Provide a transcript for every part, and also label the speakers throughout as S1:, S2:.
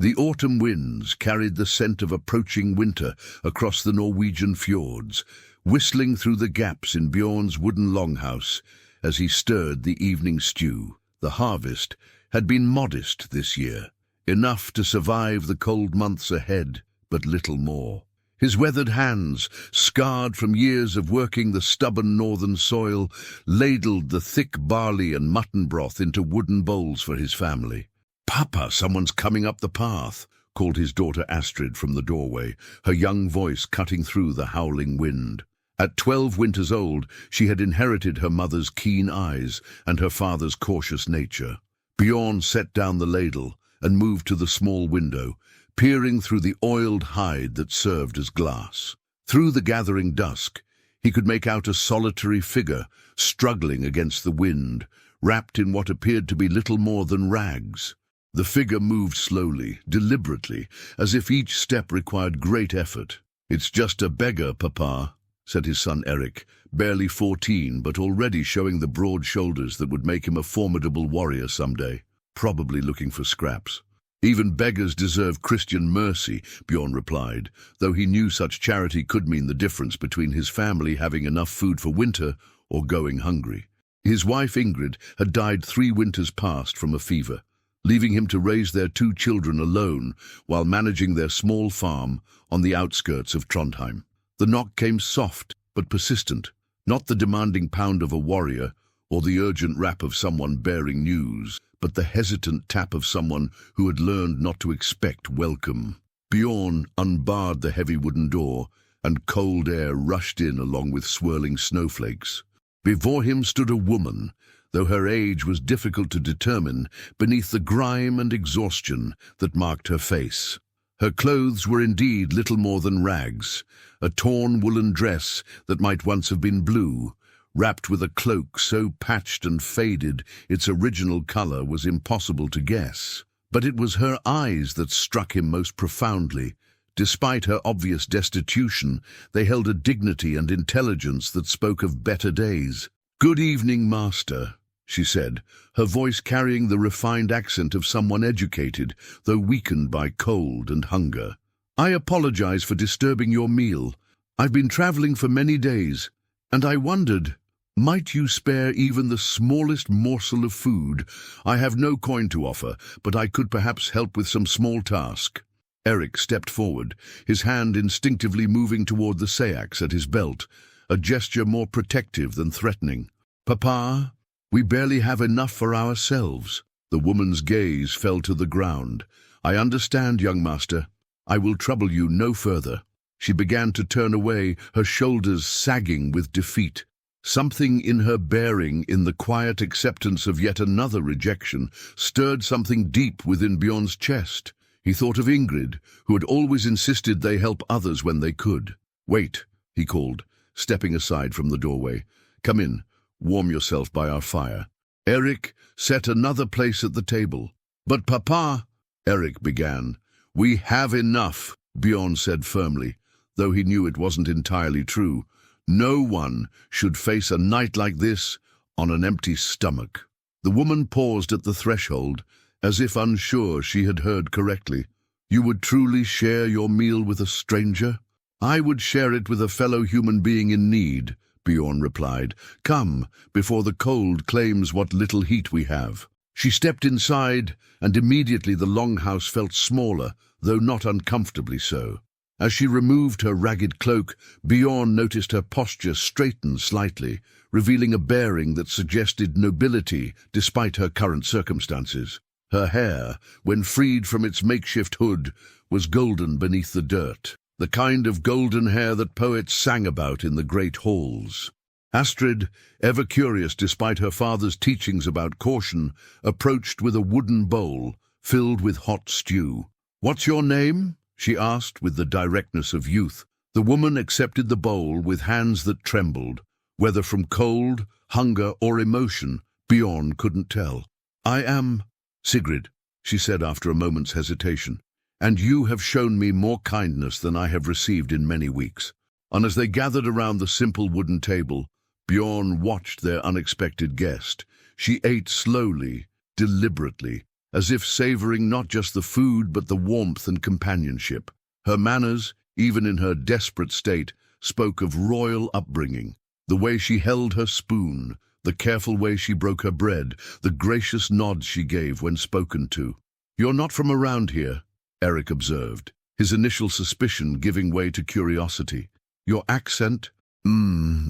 S1: The autumn winds carried the scent of approaching winter across the Norwegian fjords, whistling through the gaps in Bjorn's wooden longhouse as he stirred the evening stew. The harvest had been modest this year, enough to survive the cold months ahead, but little more. His weathered hands, scarred from years of working the stubborn northern soil, ladled the thick barley and mutton broth into wooden bowls for his family. "Papa, someone's coming up the path," called his daughter Astrid from the doorway, her young voice cutting through the howling wind. At 12 winters old, she had inherited her mother's keen eyes and her father's cautious nature. Bjorn set down the ladle and moved to the small window, peering through the oiled hide that served as glass. Through the gathering dusk, he could make out a solitary figure struggling against the wind, wrapped in what appeared to be little more than rags. The figure moved slowly, deliberately, as if each step required great effort. "It's just a beggar, Papa," said his son Eric, barely 14, but already showing the broad shoulders that would make him a formidable warrior someday, probably looking for scraps. "Even beggars deserve Christian mercy," Bjorn replied, though he knew such charity could mean the difference between his family having enough food for winter or going hungry. His wife Ingrid had died 3 winters past from a fever, leaving him to raise their 2 children alone while managing their small farm on the outskirts of Trondheim. The knock came soft but persistent, not the demanding pound of a warrior or the urgent rap of someone bearing news, but the hesitant tap of someone who had learned not to expect welcome. Bjorn unbarred the heavy wooden door, and cold air rushed in along with swirling snowflakes. Before him stood a woman, though her age was difficult to determine beneath the grime and exhaustion that marked her face. Her clothes were indeed little more than rags, a torn woolen dress that might once have been blue, wrapped with a cloak so patched and faded its original color was impossible to guess. But it was her eyes that struck him most profoundly. Despite her obvious destitution, they held a dignity and intelligence that spoke of better days. "Good evening, master," she said, her voice carrying the refined accent of someone educated, though weakened by cold and hunger. "I apologize for disturbing your meal. I've been traveling for many days, and I wondered, might you spare even the smallest morsel of food? I have no coin to offer, but I could perhaps help with some small task." Eric stepped forward, his hand instinctively moving toward the sayax at his belt, a gesture more protective than threatening. "Papa, we barely have enough for ourselves." The woman's gaze fell to the ground. "I understand, young master. I will trouble you no further." She began to turn away, her shoulders sagging with defeat. Something in her bearing, in the quiet acceptance of yet another rejection, stirred something deep within Bjorn's chest. He thought of Ingrid, who had always insisted they help others when they could. "Wait," he called, stepping aside from the doorway. "Come in. Warm yourself by our fire." Eric set another place at the table. "But Papa," Eric began. "We have enough," Bjorn said firmly, though he knew it wasn't entirely true. No one should face a night like this on an empty stomach. The woman paused at the threshold, as if unsure she had heard correctly. "You would truly share your meal with a stranger?" "I would share it with a fellow human being in need," Bjorn replied. "Come, before the cold claims what little heat we have." She stepped inside, and immediately the longhouse felt smaller, though not uncomfortably so. As she removed her ragged cloak, Bjorn noticed her posture straighten slightly, revealing a bearing that suggested nobility despite her current circumstances. Her hair, when freed from its makeshift hood, was golden beneath the dirt, the kind of golden hair that poets sang about in the great halls. Astrid, ever curious despite her father's teachings about caution, approached with a wooden bowl filled with hot stew. "What's your name?" she asked with the directness of youth. The woman accepted the bowl with hands that trembled, whether from cold, hunger, or emotion, Bjorn couldn't tell. "I am Sigrid," she said after a moment's hesitation, "and you have shown me more kindness than I have received in many weeks." And as they gathered around the simple wooden table, Bjorn watched their unexpected guest. She ate slowly, deliberately, as if savoring not just the food but the warmth and companionship. Her manners, even in her desperate state, spoke of royal upbringing. The way she held her spoon, the careful way she broke her bread, the gracious nods she gave when spoken to. "You're not from around here," Eric observed, his initial suspicion giving way to curiosity. "Your accent?"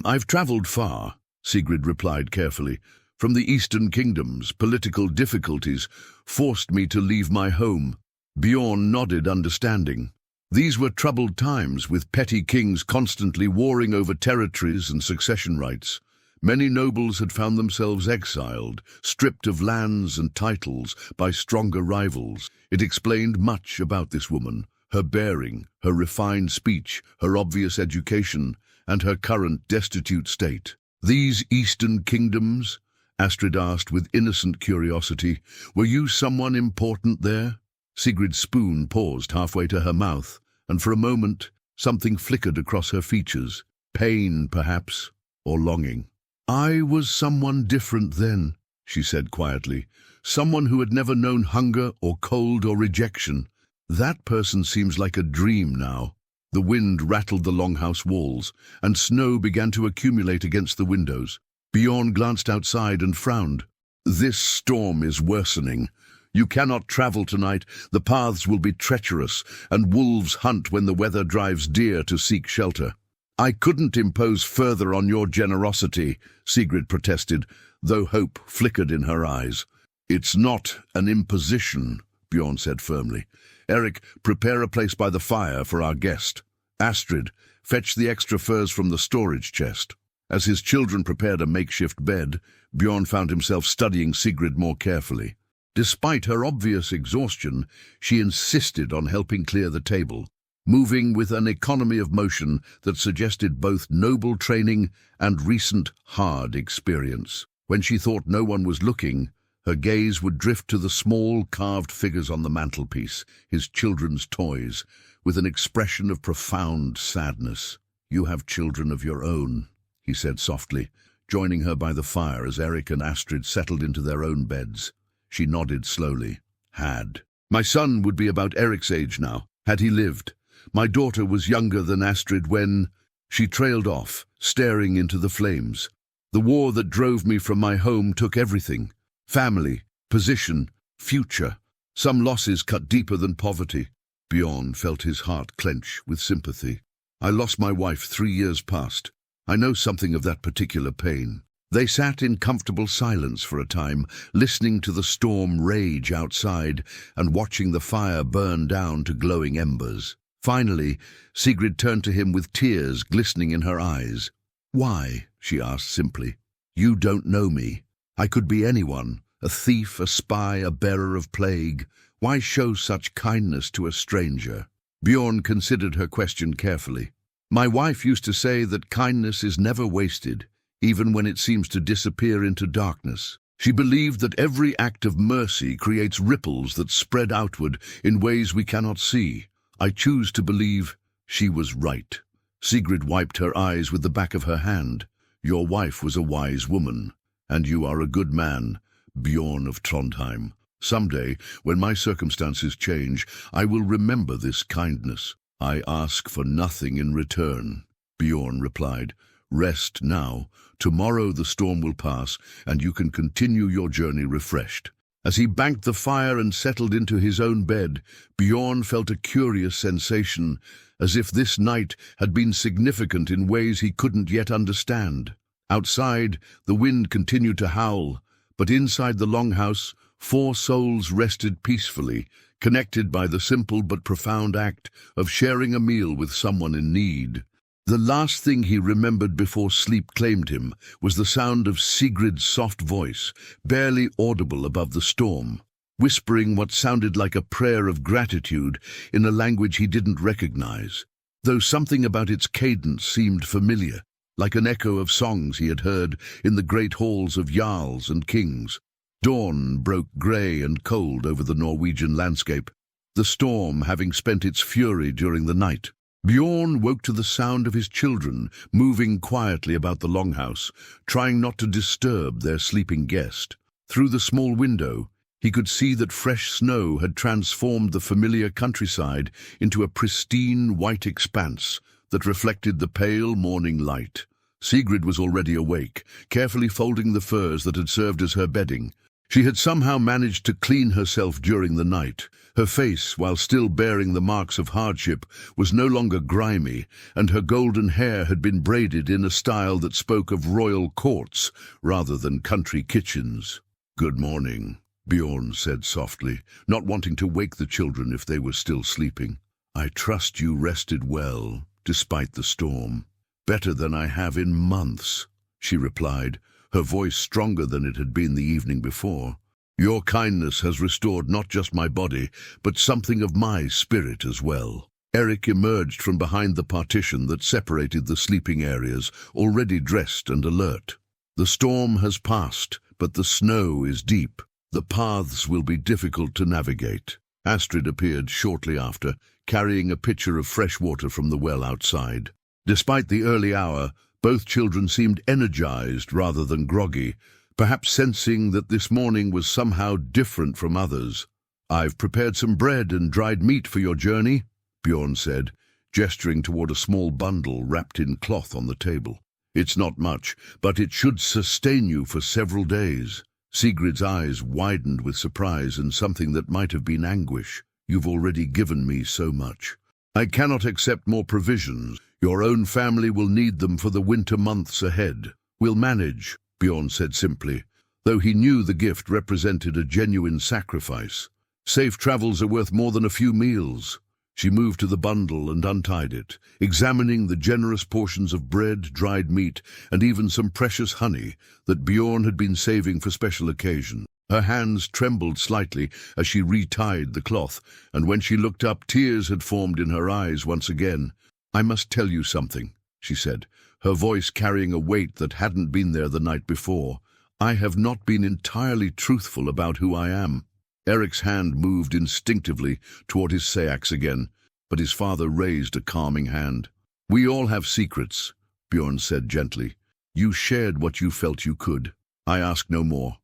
S1: I've traveled far," Sigrid replied carefully. "From the Eastern Kingdoms, political difficulties forced me to leave my home." Bjorn nodded, understanding. These were troubled times, with petty kings constantly warring over territories and succession rights. Many nobles had found themselves exiled, stripped of lands and titles by stronger rivals. It explained much about this woman, her bearing, her refined speech, her obvious education, and her current destitute state. "These Eastern Kingdoms?" Astrid asked with innocent curiosity. "Were you someone important there?" Sigrid's spoon paused halfway to her mouth, and for a moment something flickered across her features. Pain, perhaps, or longing. "I was someone different then," she said quietly. "Someone who had never known hunger or cold or rejection. That person seems like a dream now." The wind rattled the longhouse walls, and snow began to accumulate against the windows. Bjorn glanced outside and frowned. "This storm is worsening. You cannot travel tonight. The paths will be treacherous, and wolves hunt when the weather drives deer to seek shelter." "I couldn't impose further on your generosity," Sigrid protested, though hope flickered in her eyes. "It's not an imposition," Bjorn said firmly. "Eric, prepare a place by the fire for our guest. Astrid, fetch the extra furs from the storage chest." As his children prepared a makeshift bed, Bjorn found himself studying Sigrid more carefully. Despite her obvious exhaustion, she insisted on helping clear the table, moving with an economy of motion that suggested both noble training and recent hard experience. When she thought no one was looking, her gaze would drift to the small carved figures on the mantelpiece, his children's toys, with an expression of profound sadness. "You have children of your own," he said softly, joining her by the fire as Eric and Astrid settled into their own beds. She nodded slowly. "Had. My son would be about Eric's age now, had he lived. My daughter was younger than Astrid when—" She trailed off, staring into the flames. "The war that drove me from my home took everything. Family, position, future. Some losses cut deeper than poverty." Bjorn felt his heart clench with sympathy. "I lost my wife 3 years past. I know something of that particular pain." They sat in comfortable silence for a time, listening to the storm rage outside and watching the fire burn down to glowing embers. Finally, Sigrid turned to him with tears glistening in her eyes. "Why?" she asked simply. "You don't know me. I could be anyone, a thief, a spy, a bearer of plague. Why show such kindness to a stranger?" Bjorn considered her question carefully. "My wife used to say that kindness is never wasted, even when it seems to disappear into darkness. She believed that every act of mercy creates ripples that spread outward in ways we cannot see. I choose to believe she was right." Sigrid wiped her eyes with the back of her hand. "Your wife was a wise woman, and you are a good man, Bjorn of Trondheim. Someday, when my circumstances change, I will remember this kindness." "I ask for nothing in return," Bjorn replied. "Rest now. Tomorrow the storm will pass, and you can continue your journey refreshed." As he banked the fire and settled into his own bed, Bjorn felt a curious sensation, as if this night had been significant in ways he couldn't yet understand. Outside, the wind continued to howl, but inside the longhouse, 4 souls rested peacefully, connected by the simple but profound act of sharing a meal with someone in need. The last thing he remembered before sleep claimed him was the sound of Sigrid's soft voice, barely audible above the storm, whispering what sounded like a prayer of gratitude in a language he didn't recognize, though something about its cadence seemed familiar, like an echo of songs he had heard in the great halls of jarls and kings. Dawn broke grey and cold over the Norwegian landscape, the storm having spent its fury during the night. Bjorn woke to the sound of his children moving quietly about the longhouse, trying not to disturb their sleeping guest. Through the small window, He could see that fresh snow had transformed the familiar countryside into a pristine white expanse that reflected the pale morning light. Sigrid was already awake, carefully folding the furs that had served as her bedding. She had somehow managed to clean herself during the night. Her face, while still bearing the marks of hardship, was no longer grimy, and her golden hair had been braided in a style that spoke of royal courts rather than country kitchens. "Good morning," Bjorn said softly, not wanting to wake the children if they were still sleeping. "I trust you rested well, despite the storm." "Better than I have in months," she replied, her voice stronger than it had been the evening before. "Your kindness has restored not just my body, but something of my spirit as well." Eric emerged from behind the partition that separated the sleeping areas, already dressed and alert. "The storm has passed, but the snow is deep. The paths will be difficult to navigate." Astrid appeared shortly after, carrying a pitcher of fresh water from the well outside. Despite the early hour, both children seemed energized rather than groggy, perhaps sensing that this morning was somehow different from others. "I've prepared some bread and dried meat for your journey," Bjorn said, gesturing toward a small bundle wrapped in cloth on the table. "It's not much, but it should sustain you for several days." Sigrid's eyes widened with surprise and something that might have been anguish. "You've already given me so much. I cannot accept more provisions. Your own family will need them for the winter months ahead." "We'll manage," Bjorn said simply, though he knew the gift represented a genuine sacrifice. "Safe travels are worth more than a few meals." She moved to the bundle and untied it, examining the generous portions of bread, dried meat, and even some precious honey that Bjorn had been saving for special occasions. Her hands trembled slightly as she retied the cloth, and when she looked up, tears had formed in her eyes once again. "I must tell you something," she said, her voice carrying a weight that hadn't been there the night before. "I have not been entirely truthful about who I am." Eric's hand moved instinctively toward his sayax again, but his father raised a calming hand. "We all have secrets," Bjorn said gently. "You shared what you felt you could. I ask no more."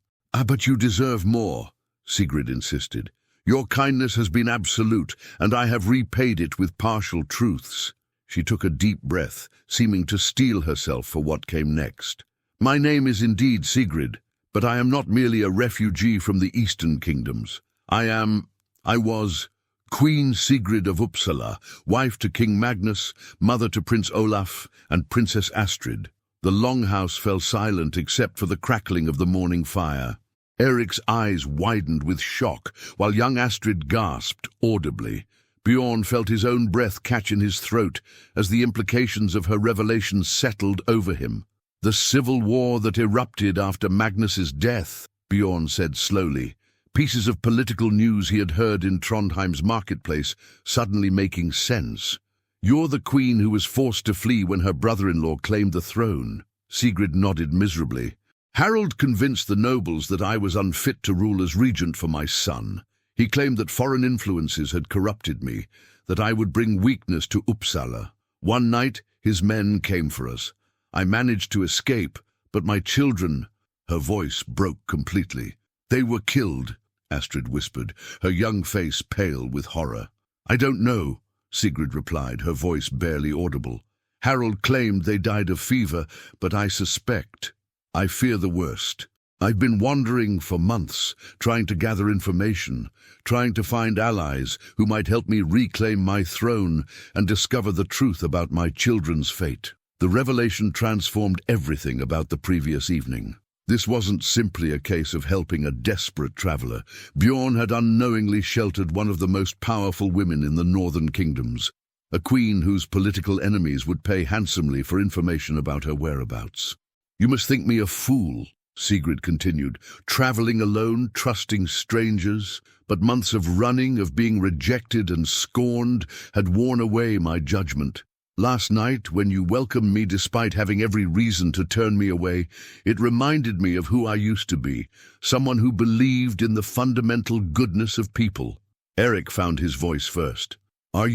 S1: But you deserve more," Sigrid insisted. "Your kindness has been absolute, and I have repaid it with partial truths." She took a deep breath, seeming to steel herself for what came next. "My name is indeed Sigrid, but I am not merely a refugee from the Eastern Kingdoms. I was Queen Sigrid of Uppsala, wife to King Magnus, mother to Prince Olaf and Princess Astrid." The longhouse fell silent except for the crackling of the morning fire. Eric's eyes widened with shock, while young Astrid gasped audibly. Bjorn felt his own breath catch in his throat as the implications of her revelation settled over him. "The civil war that erupted after Magnus's death," Bjorn said slowly, pieces of political news he had heard in Trondheim's marketplace suddenly making sense. "You're the queen who was forced to flee when her brother-in-law claimed the throne." Sigrid nodded miserably. "Harald convinced the nobles that I was unfit to rule as regent for my son. He claimed that foreign influences had corrupted me, that I would bring weakness to Uppsala. One night, his men came for us. I managed to escape, but my children—" Her voice broke completely. "They were killed," Astrid whispered, her young face pale with horror. "I don't know," Sigrid replied, her voice barely audible. "Harald claimed they died of fever, but I suspect. I fear the worst. I've been wandering for months, trying to gather information, trying to find allies who might help me reclaim my throne and discover the truth about my children's fate." The revelation transformed everything about the previous evening. This wasn't simply a case of helping a desperate traveler. Bjorn had unknowingly sheltered one of the most powerful women in the northern kingdoms, a queen whose political enemies would pay handsomely for information about her whereabouts. "You must think me a fool," Sigrid continued, "traveling alone, trusting strangers, but months of running, of being rejected and scorned, had worn away my judgment. Last night, when you welcomed me despite having every reason to turn me away, it reminded me of who I used to be, someone who believed in the fundamental goodness of people." Eric found his voice first. Are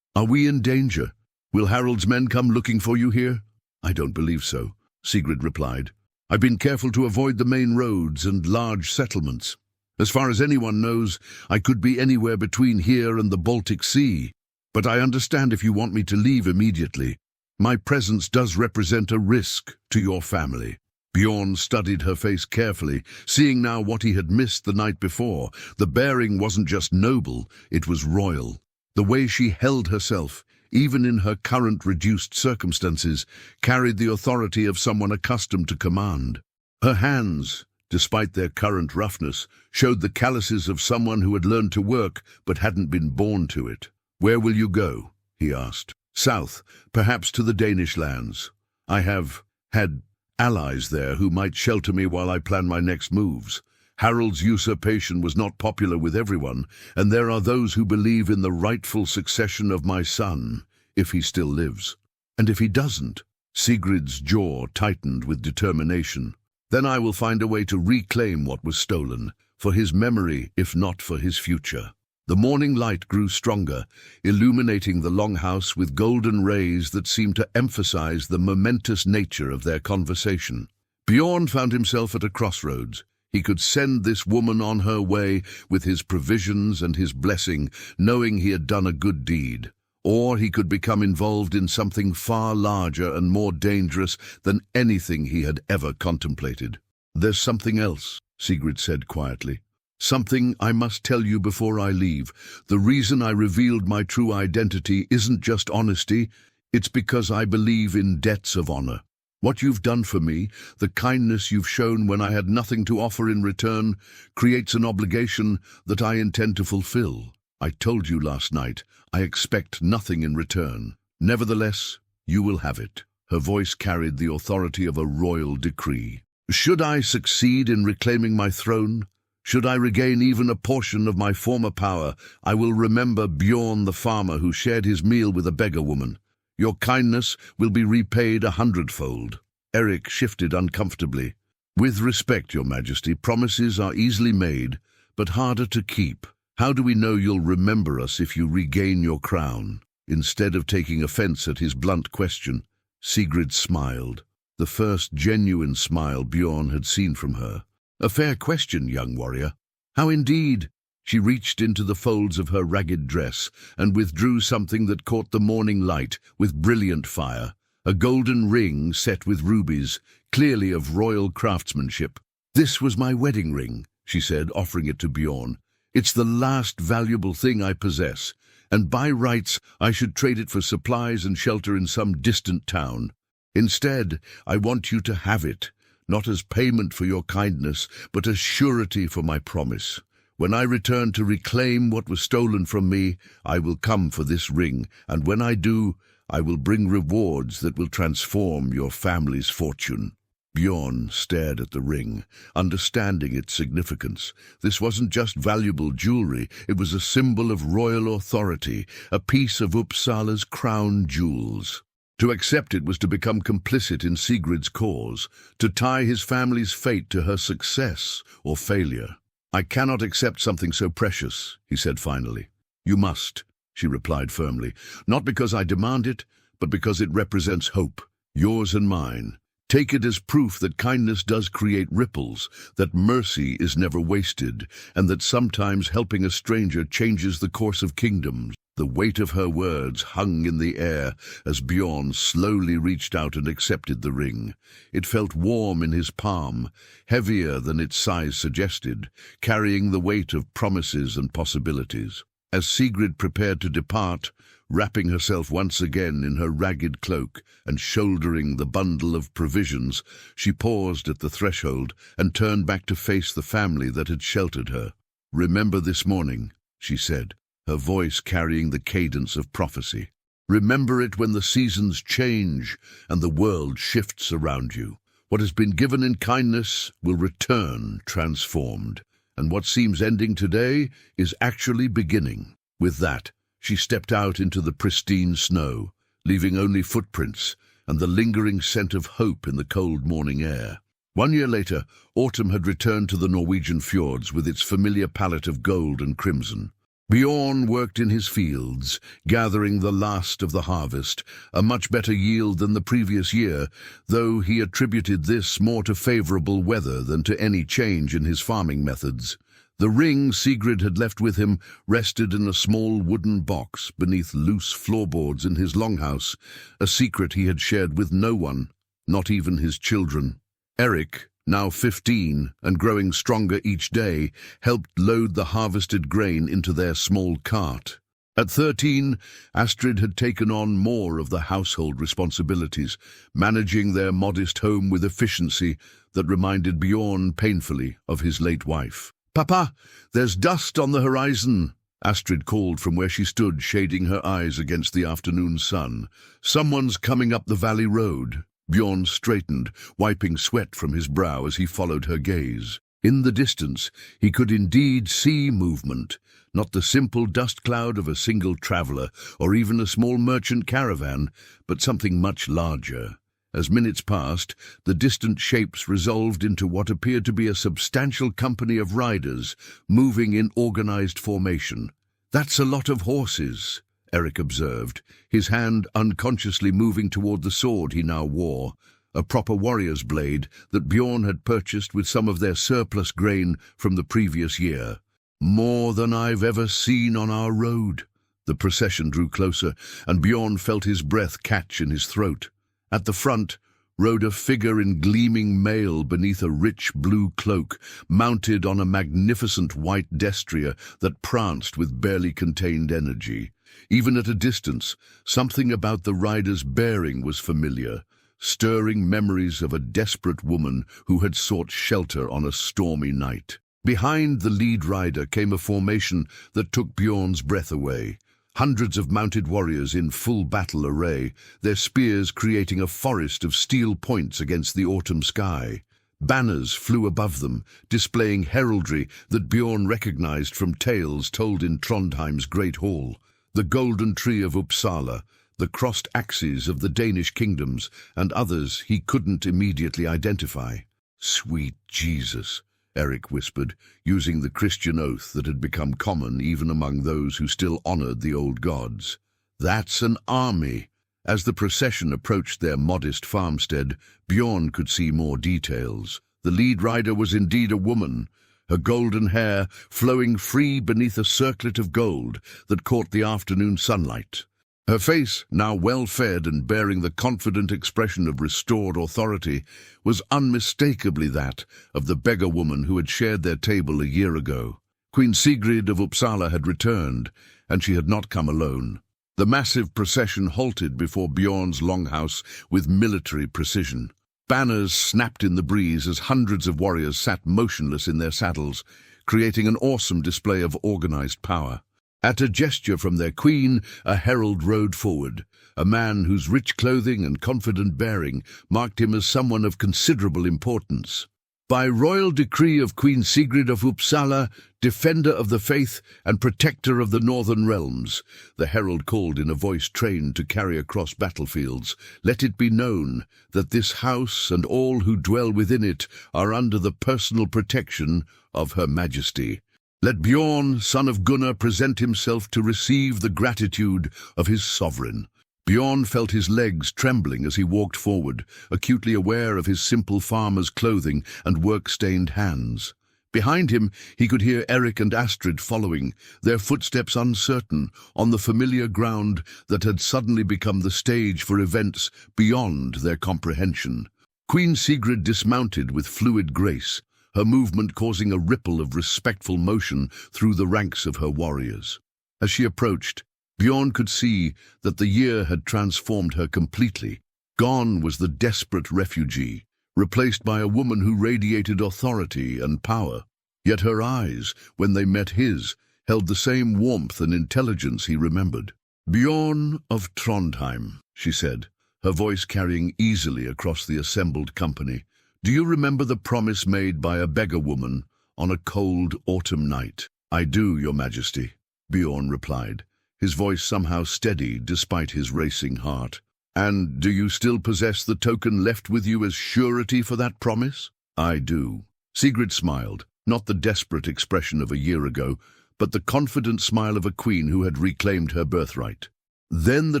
S1: we in danger? Will Harald's men come looking for you here?" "I don't believe so," Sigrid replied. "I've been careful to avoid the main roads and large settlements." As far as anyone knows, I could be anywhere between here and the Baltic Sea. But I understand if you want me to leave immediately. My presence does represent a risk to your family." Bjorn studied her face carefully, seeing now what he had missed the night before. The bearing wasn't just noble, it was royal. The way she held herself, even in her current reduced circumstances, carried the authority of someone accustomed to command. Her hands, despite their current roughness, showed the calluses of someone who had learned to work but hadn't been born to it. "Where will you go?" he asked. "South, perhaps to the Danish lands. I have had allies there who might shelter me while I plan my next moves. Harald's usurpation was not popular with everyone, and there are those who believe in the rightful succession of my son, if he still lives. And if he doesn't," Sigrid's jaw tightened with determination, "then I will find a way to reclaim what was stolen, for his memory, if not for his future." The morning light grew stronger, illuminating the longhouse with golden rays that seemed to emphasize the momentous nature of their conversation. Bjorn found himself at a crossroads. He could send this woman on her way with his provisions and his blessing, knowing he had done a good deed. Or he could become involved in something far larger and more dangerous than anything he had ever contemplated. "There's something else," Sigrid said quietly. "Something I must tell you before I leave. The reason I revealed my true identity isn't just honesty, it's because I believe in debts of honor. What you've done for me, the kindness you've shown when I had nothing to offer in return, creates an obligation that I intend to fulfill. I told you last night, I expect nothing in return. Nevertheless, you will have it." Her voice carried the authority of a royal decree. "Should I succeed in reclaiming my throne, should I regain even a portion of my former power, I will remember Bjorn the farmer who shared his meal with a beggar woman. Your kindness will be repaid 100-fold. Eric shifted uncomfortably. "With respect, Your Majesty, promises are easily made, but harder to keep. How do we know you'll remember us if you regain your crown?" Instead of taking offense at his blunt question, Sigrid smiled, the first genuine smile Bjorn had seen from her. "A fair question, young warrior." "How indeed?" She reached into the folds of her ragged dress and withdrew something that caught the morning light with brilliant fire, a golden ring set with rubies, clearly of royal craftsmanship. "This was my wedding ring," she said, offering it to Bjorn. "It's the last valuable thing I possess, and by rights I should trade it for supplies and shelter in some distant town. Instead, I want you to have it, not as payment for your kindness, but as surety for my promise. When I return to reclaim what was stolen from me, I will come for this ring, and when I do, I will bring rewards that will transform your family's fortune." Bjorn stared at the ring, understanding its significance. This wasn't just valuable jewelry, it was a symbol of royal authority, a piece of Uppsala's crown jewels. To accept it was to become complicit in Sigrid's cause, to tie his family's fate to her success or failure. "I cannot accept something so precious," he said finally. "You must," she replied firmly, "not because I demand it, but because it represents hope, yours and mine. Take it as proof that kindness does create ripples, that mercy is never wasted, and that sometimes helping a stranger changes the course of kingdoms." The weight of her words hung in the air as Bjorn slowly reached out and accepted the ring. It felt warm in his palm, heavier than its size suggested, carrying the weight of promises and possibilities. As Sigrid prepared to depart, wrapping herself once again in her ragged cloak and shouldering the bundle of provisions, she paused at the threshold and turned back to face the family that had sheltered her. "Remember this morning," she said, her voice carrying the cadence of prophecy. "Remember it when the seasons change and the world shifts around you. What has been given in kindness will return transformed, and what seems ending today is actually beginning." With that, she stepped out into the pristine snow, leaving only footprints and the lingering scent of hope in the cold morning air. 1 year later, autumn had returned to the Norwegian fjords with its familiar palette of gold and crimson. Bjorn worked in his fields, gathering the last of the harvest, a much better yield than the previous year, though he attributed this more to favorable weather than to any change in his farming methods. The ring Sigrid had left with him rested in a small wooden box beneath loose floorboards in his longhouse, a secret he had shared with no one, not even his children. Eric, now 15 and growing stronger each day, helped load the harvested grain into their small cart. At 13, Astrid had taken on more of the household responsibilities, managing their modest home with efficiency that reminded Bjorn painfully of his late wife. "Papa, there's dust on the horizon," Astrid called from where she stood, shading her eyes against the afternoon sun. "Someone's coming up the valley road." Bjorn straightened, wiping sweat from his brow as he followed her gaze. In the distance, he could indeed see movement, not the simple dust cloud of a single traveller or even a small merchant caravan, but something much larger. As minutes passed, the distant shapes resolved into what appeared to be a substantial company of riders, moving in organized formation. "That's a lot of horses," Eric observed, his hand unconsciously moving toward the sword he now wore, a proper warrior's blade that Bjorn had purchased with some of their surplus grain from the previous year. "More than I've ever seen on our road." The procession drew closer, and Bjorn felt his breath catch in his throat. At the front rode a figure in gleaming mail beneath a rich blue cloak, mounted on a magnificent white destrier that pranced with barely contained energy. Even at a distance, something about the rider's bearing was familiar, stirring memories of a desperate woman who had sought shelter on a stormy night. Behind the lead rider came a formation that took Bjorn's breath away. Hundreds of mounted warriors in full battle array, their spears creating a forest of steel points against the autumn sky. Banners flew above them, displaying heraldry that Bjorn recognized from tales told in Trondheim's Great Hall. The golden tree of Uppsala, the crossed axes of the Danish kingdoms, and others he couldn't immediately identify. "Sweet Jesus," Eric whispered, using the Christian oath that had become common even among those who still honored the old gods. "That's an army." As the procession approached their modest farmstead, Bjorn could see more details. The lead rider was indeed a woman, her golden hair flowing free beneath a circlet of gold that caught the afternoon sunlight. Her face, now well-fed and bearing the confident expression of restored authority, was unmistakably that of the beggar woman who had shared their table a year ago. Queen Sigrid of Uppsala had returned, and she had not come alone. The massive procession halted before Bjorn's longhouse with military precision. Banners snapped in the breeze as hundreds of warriors sat motionless in their saddles, creating an awesome display of organized power. At a gesture from their queen, a herald rode forward, a man whose rich clothing and confident bearing marked him as someone of considerable importance. "By royal decree of Queen Sigrid of Uppsala, defender of the faith and protector of the northern realms," the herald called in a voice trained to carry across battlefields, "let it be known that this house and all who dwell within it are under the personal protection of Her Majesty. Let Bjorn, son of Gunnar, present himself to receive the gratitude of his sovereign." Bjorn felt his legs trembling as he walked forward, acutely aware of his simple farmer's clothing and work-stained hands. Behind him, he could hear Eric and Astrid following, their footsteps uncertain, on the familiar ground that had suddenly become the stage for events beyond their comprehension. Queen Sigrid dismounted with fluid grace, her movement causing a ripple of respectful motion through the ranks of her warriors. As she approached, Bjorn could see that the year had transformed her completely. Gone was the desperate refugee, replaced by a woman who radiated authority and power. Yet her eyes, when they met his, held the same warmth and intelligence he remembered. "Bjorn of Trondheim," she said, her voice carrying easily across the assembled company. "Do you remember the promise made by a beggar woman on a cold autumn night?" "I do, Your Majesty," Bjorn replied, his voice somehow steady despite his racing heart. "And do you still possess the token left with you as surety for that promise?" "I do." Sigrid smiled, not the desperate expression of a year ago, but the confident smile of a queen who had reclaimed her birthright. "Then the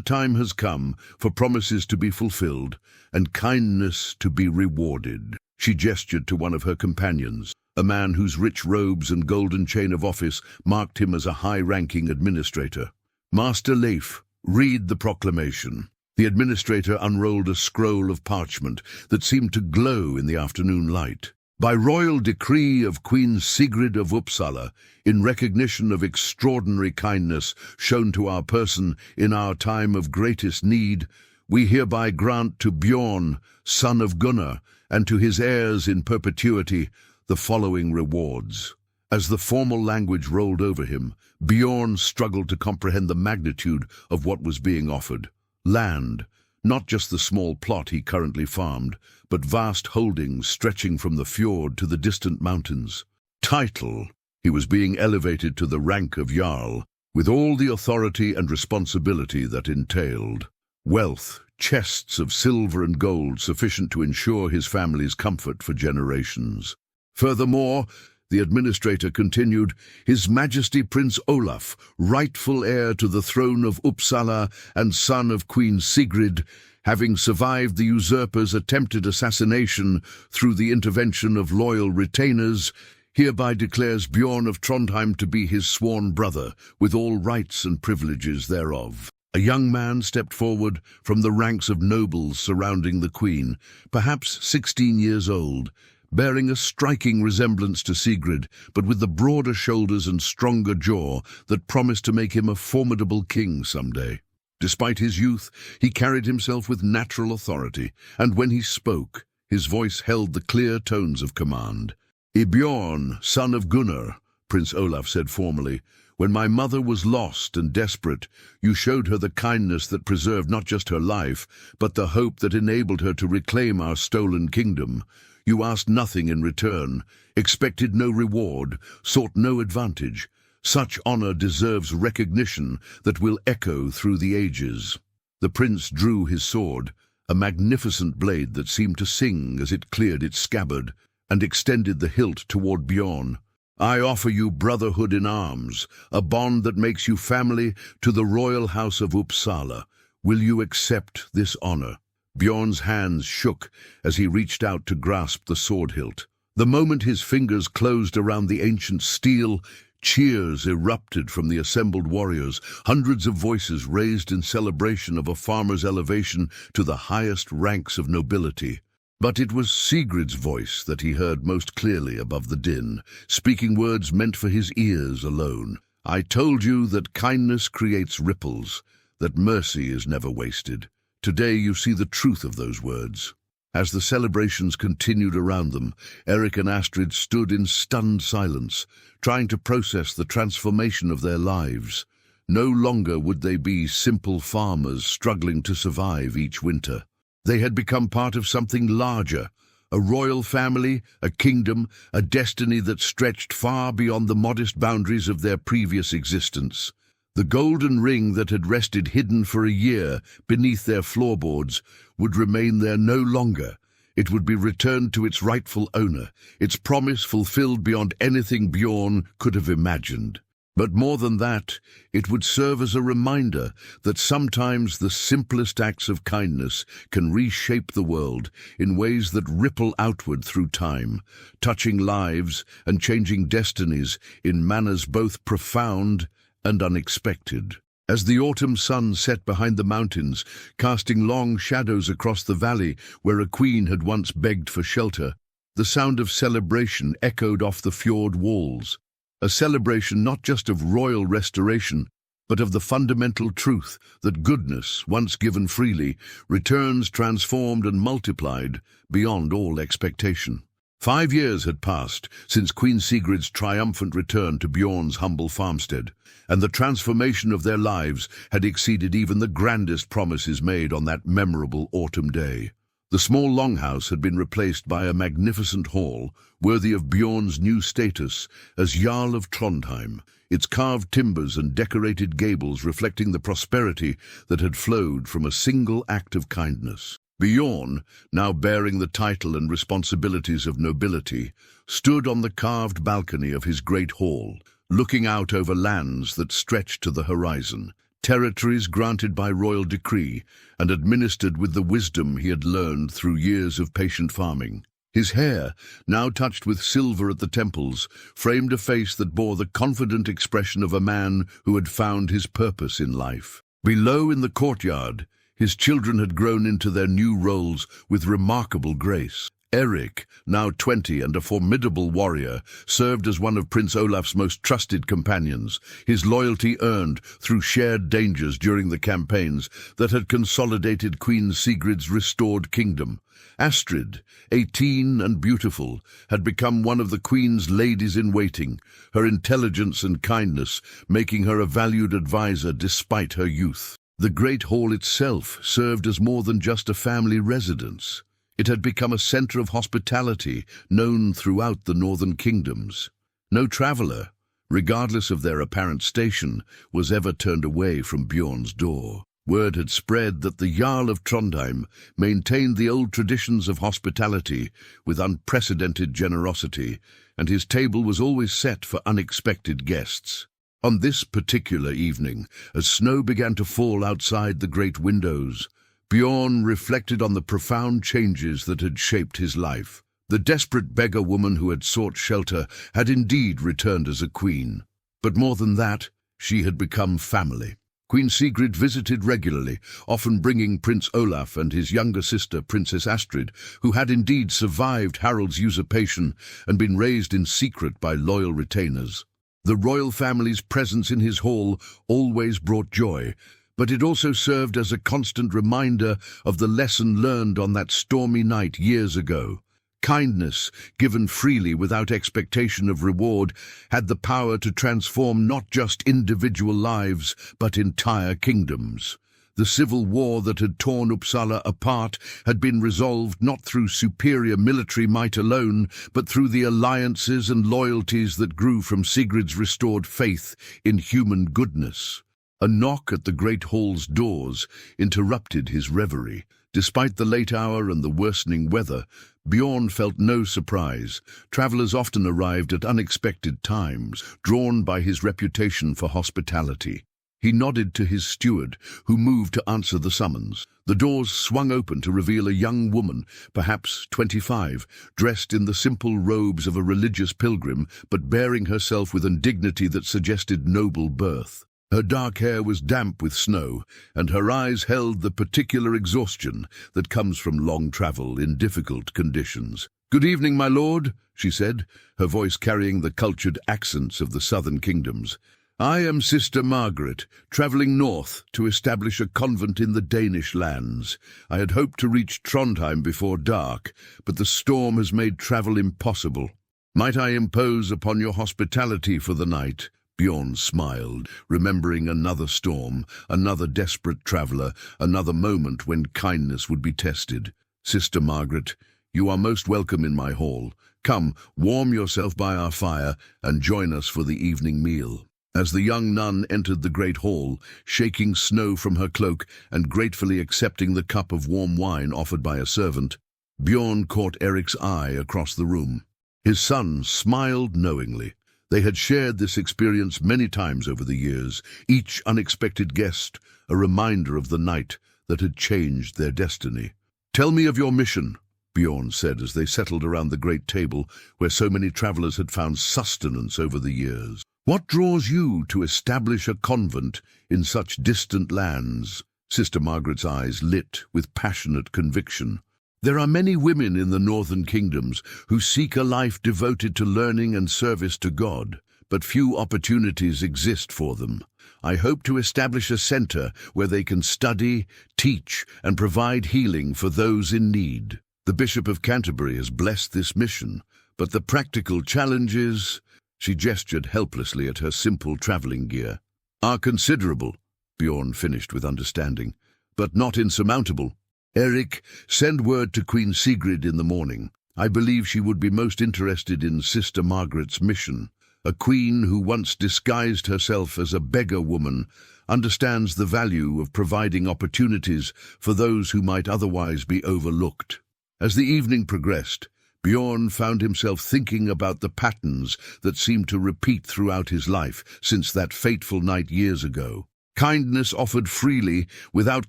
S1: time has come for promises to be fulfilled and kindness to be rewarded." She gestured to one of her companions, a man whose rich robes and golden chain of office marked him as a high-ranking administrator. "Master Leif, read the proclamation." The administrator unrolled a scroll of parchment that seemed to glow in the afternoon light. "By royal decree of Queen Sigrid of Uppsala, in recognition of extraordinary kindness shown to our person in our time of greatest need, we hereby grant to Bjorn, son of Gunnar, and to his heirs in perpetuity, the following rewards." As the formal language rolled over him, Bjorn struggled to comprehend the magnitude of what was being offered. Land, not just the small plot he currently farmed, but vast holdings stretching from the fjord to the distant mountains. Title, he was being elevated to the rank of Jarl, with all the authority and responsibility that entailed. Wealth, chests of silver and gold sufficient to ensure his family's comfort for generations. Furthermore, the administrator continued, His Majesty Prince Olaf, rightful heir to the throne of Uppsala and son of Queen Sigrid, having survived the usurper's attempted assassination through the intervention of loyal retainers, hereby declares Bjorn of Trondheim to be his sworn brother, with all rights and privileges thereof. A young man stepped forward from the ranks of nobles surrounding the queen, perhaps 16 years old, bearing a striking resemblance to Sigrid, but with the broader shoulders and stronger jaw that promised to make him a formidable king someday. Despite his youth, he carried himself with natural authority, and when he spoke, his voice held the clear tones of command. "Bjorn, son of Gunnar," Prince Olaf said formally, "when my mother was lost and desperate, you showed her the kindness that preserved not just her life, but the hope that enabled her to reclaim our stolen kingdom. You asked nothing in return, expected no reward, sought no advantage. Such honor deserves recognition that will echo through the ages." The prince drew his sword, a magnificent blade that seemed to sing as it cleared its scabbard, and extended the hilt toward Bjorn. "I offer you brotherhood in arms, a bond that makes you family to the royal house of Uppsala. Will you accept this honor?" Bjorn's hands shook as he reached out to grasp the sword hilt. The moment his fingers closed around the ancient steel, cheers erupted from the assembled warriors, hundreds of voices raised in celebration of a farmer's elevation to the highest ranks of nobility. But it was Sigrid's voice that he heard most clearly above the din, speaking words meant for his ears alone. "I told you that kindness creates ripples, that mercy is never wasted. Today you see the truth of those words." As the celebrations continued around them, Eric and Astrid stood in stunned silence, trying to process the transformation of their lives. No longer would they be simple farmers struggling to survive each winter. They had become part of something larger, a royal family, a kingdom, a destiny that stretched far beyond the modest boundaries of their previous existence. The golden ring that had rested hidden for a year beneath their floorboards would remain there no longer. It would be returned to its rightful owner, its promise fulfilled beyond anything Bjorn could have imagined. But more than that, it would serve as a reminder that sometimes the simplest acts of kindness can reshape the world in ways that ripple outward through time, touching lives and changing destinies in manners both profound and unexpected. As the autumn sun set behind the mountains, casting long shadows across the valley where a queen had once begged for shelter, the sound of celebration echoed off the fjord walls. A celebration not just of royal restoration, but of the fundamental truth that goodness, once given freely, returns transformed and multiplied beyond all expectation. 5 years had passed since Queen Sigrid's triumphant return to Bjorn's humble farmstead, and the transformation of their lives had exceeded even the grandest promises made on that memorable autumn day. The small longhouse had been replaced by a magnificent hall, worthy of Bjorn's new status as Jarl of Trondheim, its carved timbers and decorated gables reflecting the prosperity that had flowed from a single act of kindness. Bjorn, now bearing the title and responsibilities of nobility, stood on the carved balcony of his great hall, looking out over lands that stretched to the horizon, territories granted by royal decree and administered with the wisdom he had learned through years of patient farming. His hair, now touched with silver at the temples, framed a face that bore the confident expression of a man who had found his purpose in life. Below in the courtyard, his children had grown into their new roles with remarkable grace. Eric, now 20 and a formidable warrior, served as one of Prince Olaf's most trusted companions, his loyalty earned through shared dangers during the campaigns that had consolidated Queen Sigrid's restored kingdom. Astrid, 18 and beautiful, had become one of the Queen's ladies-in-waiting, her intelligence and kindness making her a valued advisor despite her youth. The Great Hall itself served as more than just a family residence. It had become a center of hospitality known throughout the northern kingdoms. No traveler, regardless of their apparent station, was ever turned away from Bjorn's door. Word had spread that the Jarl of Trondheim maintained the old traditions of hospitality with unprecedented generosity, and his table was always set for unexpected guests. On this particular evening, as snow began to fall outside the great windows, Bjorn reflected on the profound changes that had shaped his life. The desperate beggar woman who had sought shelter had indeed returned as a queen. But more than that, she had become family. Queen Sigrid visited regularly, often bringing Prince Olaf and his younger sister, Princess Astrid, who had indeed survived Harald's usurpation and been raised in secret by loyal retainers. The royal family's presence in his hall always brought joy, but it also served as a constant reminder of the lesson learned on that stormy night years ago. Kindness, given freely without expectation of reward, had the power to transform not just individual lives, but entire kingdoms. The civil war that had torn Uppsala apart had been resolved not through superior military might alone, but through the alliances and loyalties that grew from Sigrid's restored faith in human goodness. A knock at the great hall's doors interrupted his reverie. Despite the late hour and the worsening weather, Bjorn felt no surprise. Travelers often arrived at unexpected times, drawn by his reputation for hospitality. He nodded to his steward, who moved to answer the summons. The doors swung open to reveal a young woman, perhaps 25, dressed in the simple robes of a religious pilgrim, but bearing herself with a dignity that suggested noble birth. Her dark hair was damp with snow, and her eyes held the particular exhaustion that comes from long travel in difficult conditions. "Good evening, my lord," she said, her voice carrying the cultured accents of the southern kingdoms. "I am Sister Margaret, travelling north to establish a convent in the Danish lands. I had hoped to reach Trondheim before dark, but the storm has made travel impossible. Might I impose upon your hospitality for the night?" Bjorn smiled, remembering another storm, another desperate traveller, another moment when kindness would be tested. "Sister Margaret, you are most welcome in my hall. Come, warm yourself by our fire and join us for the evening meal." As the young nun entered the great hall, shaking snow from her cloak and gratefully accepting the cup of warm wine offered by a servant, Bjorn caught Eric's eye across the room. His son smiled knowingly. They had shared this experience many times over the years, each unexpected guest a reminder of the night that had changed their destiny. "Tell me of your mission," Bjorn said as they settled around the great table where so many travelers had found sustenance over the years. "What draws you to establish a convent in such distant lands?" Sister Margaret's eyes lit with passionate conviction. "There are many women in the northern kingdoms who seek a life devoted to learning and service to God, but few opportunities exist for them. I hope to establish a center where they can study, teach, and provide healing for those in need. The Bishop of Canterbury has blessed this mission, but the practical challenges," she gestured helplessly at her simple traveling gear, "are considerable," Bjorn finished with understanding, "but not insurmountable. Eric, send word to Queen Sigrid in the morning. I believe she would be most interested in Sister Margaret's mission. A queen who once disguised herself as a beggar woman understands the value of providing opportunities for those who might otherwise be overlooked." As the evening progressed, Bjorn found himself thinking about the patterns that seemed to repeat throughout his life since that fateful night years ago. Kindness offered freely, without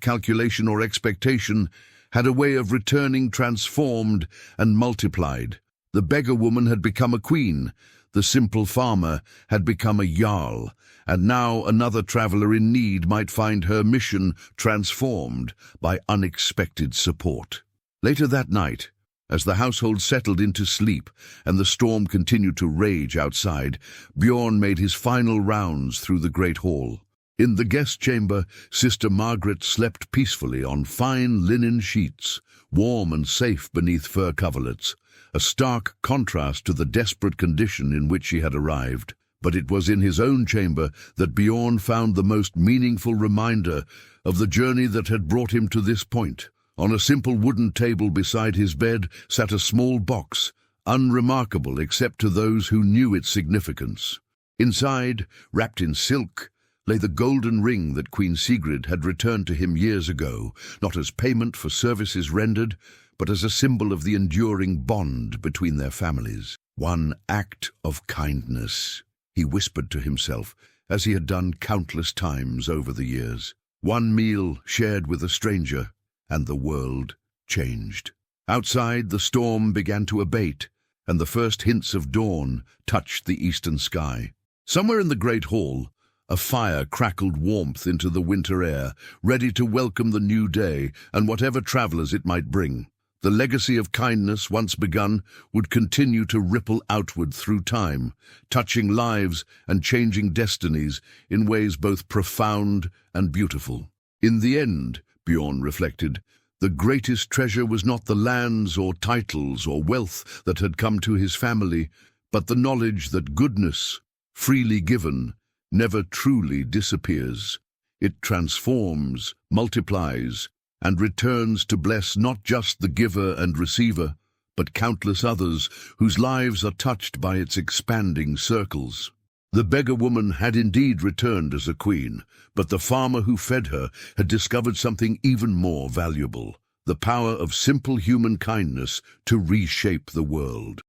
S1: calculation or expectation, had a way of returning transformed and multiplied. The beggar woman had become a queen, the simple farmer had become a jarl, and now another traveller in need might find her mission transformed by unexpected support. Later that night, as the household settled into sleep and the storm continued to rage outside, Bjorn made his final rounds through the great hall. In the guest chamber, Sister Margaret slept peacefully on fine linen sheets, warm and safe beneath fur coverlets, a stark contrast to the desperate condition in which she had arrived. But it was in his own chamber that Bjorn found the most meaningful reminder of the journey that had brought him to this point. On a simple wooden table beside his bed sat a small box, unremarkable except to those who knew its significance. Inside, wrapped in silk, lay the golden ring that Queen Sigrid had returned to him years ago, not as payment for services rendered, but as a symbol of the enduring bond between their families. One act of kindness, he whispered to himself, as he had done countless times over the years. One meal shared with a stranger, and the world changed. Outside, the storm began to abate, and the first hints of dawn touched the eastern sky. Somewhere in the great hall, a fire crackled warmth into the winter air, ready to welcome the new day and whatever travelers it might bring. The legacy of kindness, once begun, would continue to ripple outward through time, touching lives and changing destinies in ways both profound and beautiful. In the end, Bjorn reflected, the greatest treasure was not the lands or titles or wealth that had come to his family, but the knowledge that goodness, freely given, never truly disappears. It transforms, multiplies, and returns to bless not just the giver and receiver, but countless others whose lives are touched by its expanding circles. The beggar woman had indeed returned as a queen, but the farmer who fed her had discovered something even more valuable, the power of simple human kindness to reshape the world.